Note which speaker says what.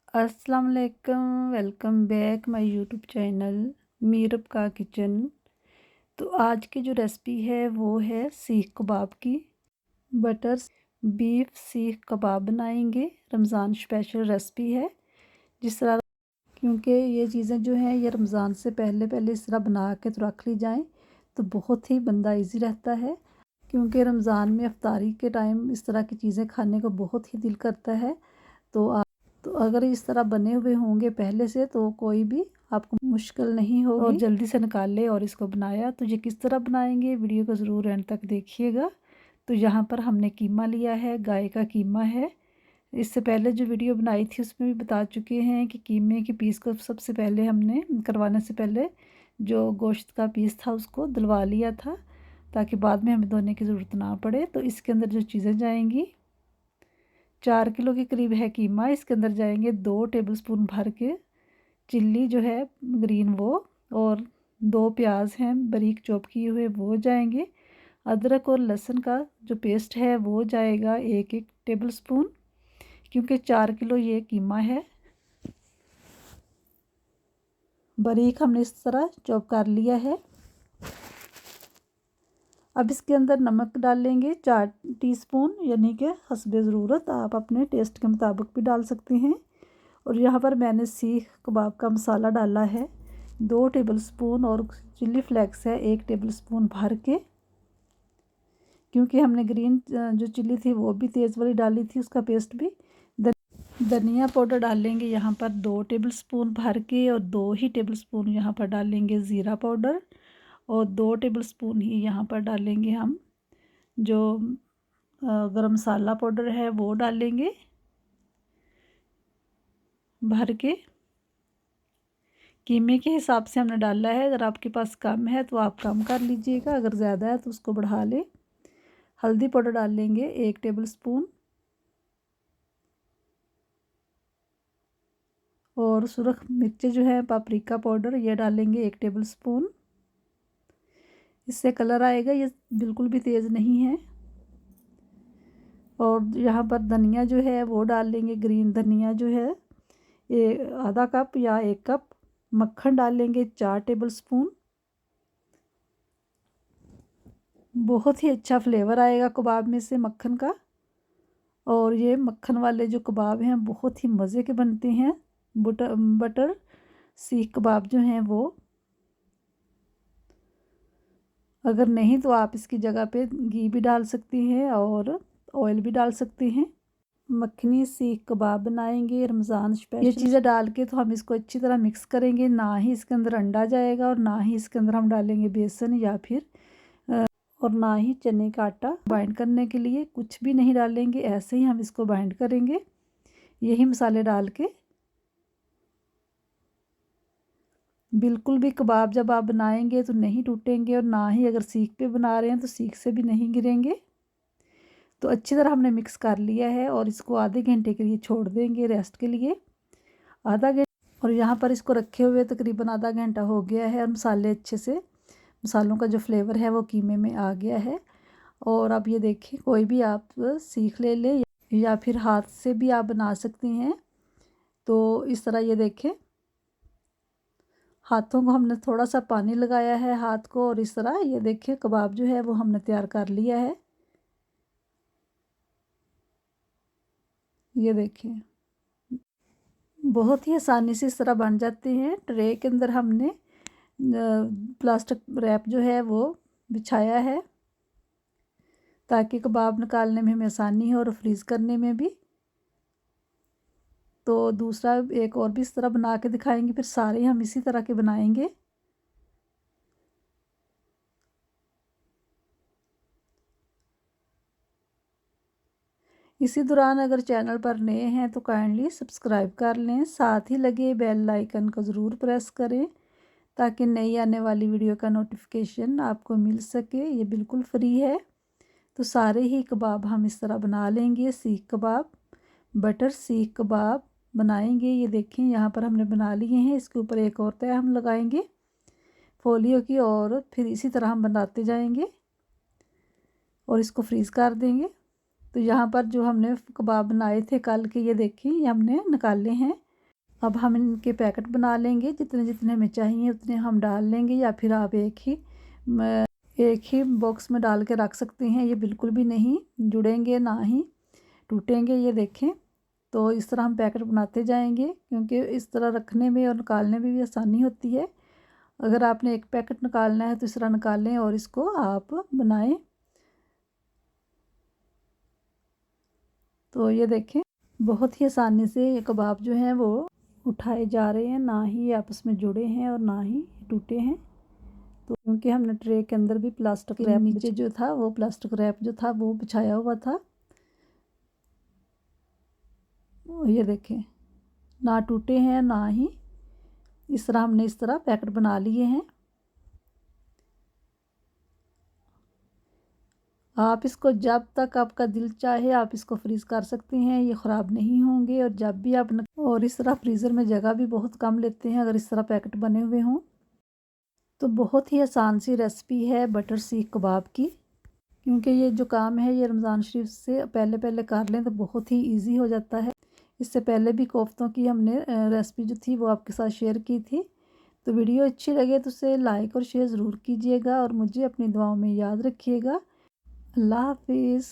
Speaker 1: अस्सलाम वालेकुम, welcome back my YouTube channel Meerab का किचन। तो आज की जो रेसिपी है वो है सीख कबाब की। बटर बीफ सीख कबाब बनाएंगे। रमज़ान स्पेशल रेसिपी है। जिस तरह क्योंकि ये चीज़ें जो हैं ये रमज़ान से पहले पहले इस तरह बना के तो रख ली जाएं तो बहुत ही बंदा इजी रहता है। क्योंकि रमज़ान में इफ्तारी के टाइम इस तरह की चीज़ें खाने को बहुत ही दिल करता है। तो अगर इस तरह बने हुए होंगे पहले से तो कोई भी आपको मुश्किल नहीं होगी और जल्दी से निकाल ले और इसको बनाया। तो ये किस तरह बनाएंगे वीडियो को ज़रूर एंड तक देखिएगा। तो यहाँ पर हमने कीमा लिया है, गाय का कीमा है। इससे पहले जो वीडियो बनाई थी उसमें भी बता चुके हैं कि कीमे के पीस को सबसे पहले हमने करवाने से पहले जो गोश्त का पीस था उसको धुलवा लिया था ताकि बाद में हमें धोने की ज़रूरत ना पड़े। तो इसके अंदर जो चीज़ें जाएंगी 4 किलो के करीब है कीमा। इसके अंदर जाएंगे 2 टेबलस्पून भर के चिल्ली जो है ग्रीन वो, और 2 प्याज हैं बारीक चॉप किए हुए वो जाएंगे। अदरक और लहसुन का जो पेस्ट है वो जाएगा 1-1 टेबलस्पून, क्योंकि 4 किलो ये कीमा है। बारीक हमने इस तरह चॉप कर लिया है। अब इसके अंदर नमक डालेंगे 4 टीस्पून, यानी कि हस्बे ज़रूरत, आप अपने टेस्ट के मुताबिक भी डाल सकते हैं। और यहाँ पर मैंने सीख कबाब का मसाला डाला है 2 टेबलस्पून, और चिल्ली फ्लेक्स है 1 टेबलस्पून भर के, क्योंकि हमने ग्रीन जो चिल्ली थी वो भी तेज़ वाली डाली थी, उसका पेस्ट भी। धनिया पाउडर डालेंगे यहाँ पर 2 टेबलस्पून भर के, और 2 ही टेबलस्पून यहाँ पर डालेंगे ज़ीरा पाउडर, और 2 टेबलस्पून ही यहाँ पर डालेंगे हम जो गरम मसाला पाउडर है वो डालेंगे भर के। कीमे के हिसाब से हमने डाला है, अगर आपके पास कम है तो आप कम कर लीजिएगा, अगर ज़्यादा है तो उसको बढ़ा लें। हल्दी पाउडर डालेंगे 1 टेबलस्पून, और सुरख मिर्चें जो है पापरिका पाउडर ये डालेंगे 1 टेबलस्पून। इससे कलर आएगा, ये बिल्कुल भी तेज़ नहीं है। और यहाँ पर धनिया जो है वो डाल लेंगे, ग्रीन धनिया जो है ये आधा कप या 1 कप। मक्खन डालेंगे 4 टेबलस्पून। बहुत ही अच्छा फ्लेवर आएगा कबाब में से मक्खन का, और ये मक्खन वाले जो कबाब हैं बहुत ही मज़े के बनते हैं। बटर सीख कबाब जो हैं वो, अगर नहीं तो आप इसकी जगह पे घी भी डाल सकती हैं और ऑयल भी डाल सकते हैं। मखनी सीख कबाब बनाएंगे रमज़ान स्पेशल। ये चीज़ें डाल के तो हम इसको अच्छी तरह मिक्स करेंगे, ना ही इसके अंदर अंडा जाएगा और ना ही इसके अंदर हम डालेंगे बेसन या फिर और ना ही चने का आटा। बाइंड करने के लिए कुछ भी नहीं डालेंगे, ऐसे ही हम इसको बाइंड करेंगे यही मसाले डाल के। बिल्कुल भी कबाब जब आप बनाएंगे तो नहीं टूटेंगे, और ना ही अगर सीख पे बना रहे हैं तो सीख से भी नहीं गिरेंगे। तो अच्छी तरह हमने मिक्स कर लिया है और इसको आधे घंटे के लिए छोड़ देंगे रेस्ट के लिए। आधा घंटा, और यहाँ पर इसको रखे हुए तकरीबन आधा घंटा हो गया है, और मसाले अच्छे से, मसालों का जो फ्लेवर है वो कीमे में आ गया है। और अब ये देखिए, कोई भी आप सीख ले लें या फिर हाथ से भी आप बना सकती हैं। तो इस तरह ये देखें, हाथों को हमने थोड़ा सा पानी लगाया है हाथ को, और इस तरह ये देखिए कबाब जो है वो हमने तैयार कर लिया है। ये देखिए बहुत ही आसानी से इस तरह बन जाते हैं। ट्रे के अंदर हमने प्लास्टिक रैप जो है वो बिछाया है ताकि कबाब निकालने में हमें आसानी हो और फ्रीज़ करने में भी। तो दूसरा एक और भी इस तरह बना के दिखाएंगे, फिर सारे हम इसी तरह के बनाएंगे। इसी दौरान अगर चैनल पर नए हैं तो काइंडली सब्सक्राइब कर लें, साथ ही लगे बेल आइकन को ज़रूर प्रेस करें ताकि नई आने वाली वीडियो का नोटिफिकेशन आपको मिल सके। ये बिल्कुल फ्री है। तो सारे ही कबाब हम इस तरह बना लेंगे। सीख कबाब, बटर सीख कबाब बनाएंगे। ये देखें यहाँ पर हमने बना लिए हैं। इसके ऊपर एक और तय हम लगाएंगे फोलियो की, और फिर इसी तरह हम बनाते जाएंगे और इसको फ्रीज़ कर देंगे। तो यहाँ पर जो हमने कबाब बनाए थे कल के, ये देखिए ये हमने निकाले हैं अब हम इनके पैकेट बना लेंगे, जितने जितने हमें चाहिए उतने हम डाल लेंगे, या फिर आप एक ही बॉक्स में डाल के रख सकते हैं। ये बिल्कुल भी नहीं जुड़ेंगे, ना ही टूटेंगे। ये देखें, तो इस तरह हम पैकेट बनाते जाएंगे, क्योंकि इस तरह रखने में और निकालने में भी आसानी होती है। अगर आपने एक पैकेट निकालना है तो इस तरह निकालें और इसको आप बनाएं। तो ये देखें, बहुत ही आसानी से ये कबाब जो हैं वो उठाए जा रहे हैं, ना ही आपस में जुड़े हैं और ना ही टूटे हैं। तो क्योंकि हमने ट्रे के अंदर भी प्लास्टिक रैप, नीचे जो था वो प्लास्टिक रैप जो था वो बिछाया हुआ था। ये देखें, ना टूटे हैं ना ही। इस तरह हमने इस तरह पैकेट बना लिए हैं। आप इसको जब तक आपका दिल चाहे आप इसको फ्रीज़ कर सकते हैं, ये ख़राब नहीं होंगे। और जब भी आप और इस तरह फ्रीज़र में जगह भी बहुत कम लेते हैं अगर इस तरह पैकेट बने हुए हों। तो बहुत ही आसान सी रेसिपी है बटर सीख कबाब की, क्योंकि ये जो काम है ये रमज़ान शरीफ से पहले पहले कर लें तो बहुत ही ईजी हो जाता है। इससे पहले भी कोफ्तों की हमने रेसिपी जो थी वो आपके साथ शेयर की थी। तो वीडियो अच्छी लगे तो उसे लाइक और शेयर ज़रूर कीजिएगा और मुझे अपनी दुआओं में याद रखिएगा। अल्लाह हाफिज़।